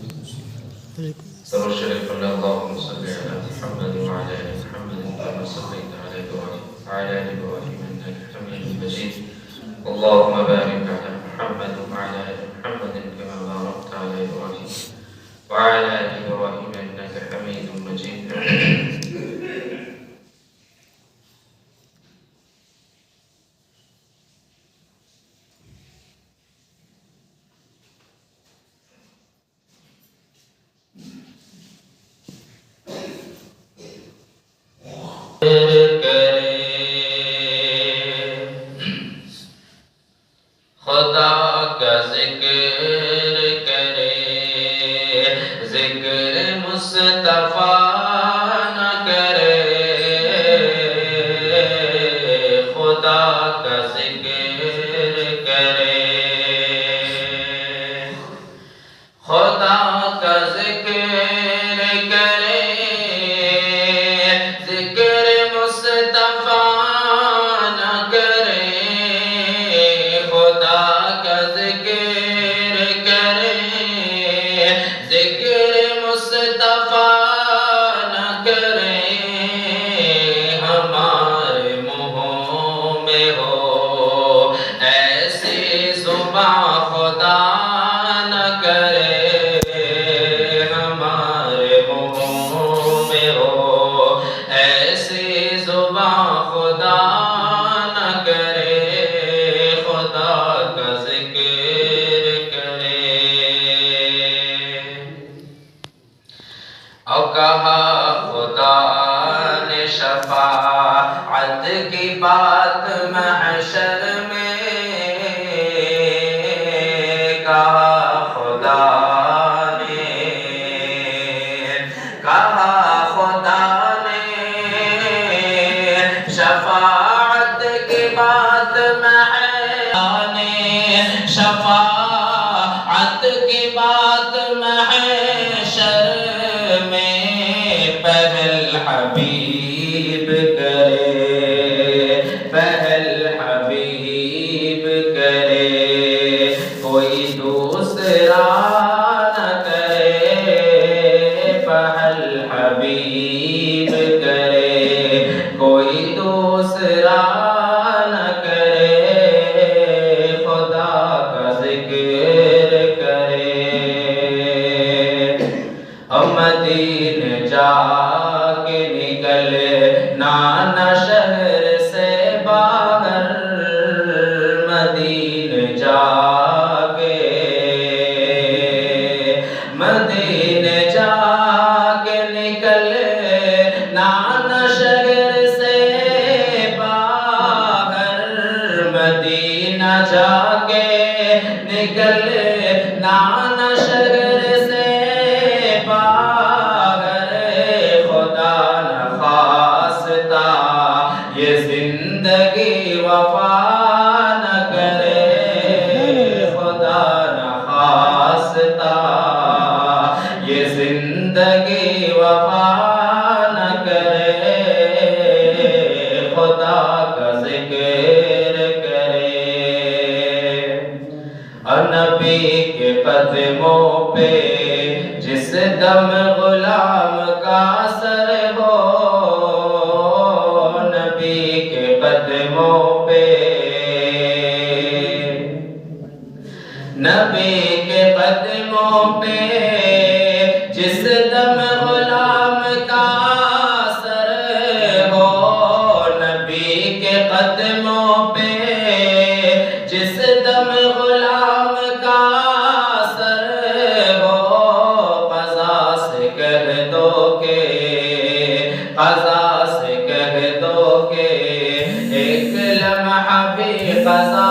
درود شریف پڑھنا اللهم صل على محمد وعلى ال محمد كما صليت على ابراهيم وعلى ال ابراهيم انك حميد مجيد اللهم بارك على محمد وعلى ال محمد كما باركت على ابراهيم وعلى ال ابراهيم انك حميد مجيد خدا کا ذکر کرے ذکر مصطفیٰ نہ کرے خدا کا ذکر کرے خدا کا ذکر کرے ذکر مصطفیٰ نہ کرے خدا کا ذکر کرے ذکر مصطفیٰ نہ کرے ہمارے منہوں میں ہو ایسی زبان خدا نہ کرے ہمارے منہوں میں ہو ایسی زبان خدا نہ کرے خدا کا ذکر کرے اور کہا خدا نے شفاعت کی بات محشر میں کہا خدا نے شفاعت کی بات شفاعت کی بات محشر میں پہل حبیب کرے پہل حبیب کرے کوئی دوسرا نہ کرے پہل حبیب کرے کوئی دوسرا نہ کرے خدا کا ذکر کرے مدینے جا کے نکلے نانا شہر سے باہر مدینے جا کے مدینے جا کے نکلے نانا شہر سے باہر مدینہ جا کے نکلے نانا شہر سے باہر خدا نخواستہ یہ زندگی وفا نہ کرے خدا نخواستہ یہ زندگی وفا نہ کرے خدا کا ذکر کرے اور نبی کے قدموں پہ جس دم غلام کا سر ہو نبی کے قدموں پہ نبی کے قدموں پہ جس دم غلام کا سر ہو نبی کے قدموں پہ جس دم غلام کا سر ہو قضا سے کہہ دو کہ قضا سے کہہ دو کہ ایک لمحہ بھی قضا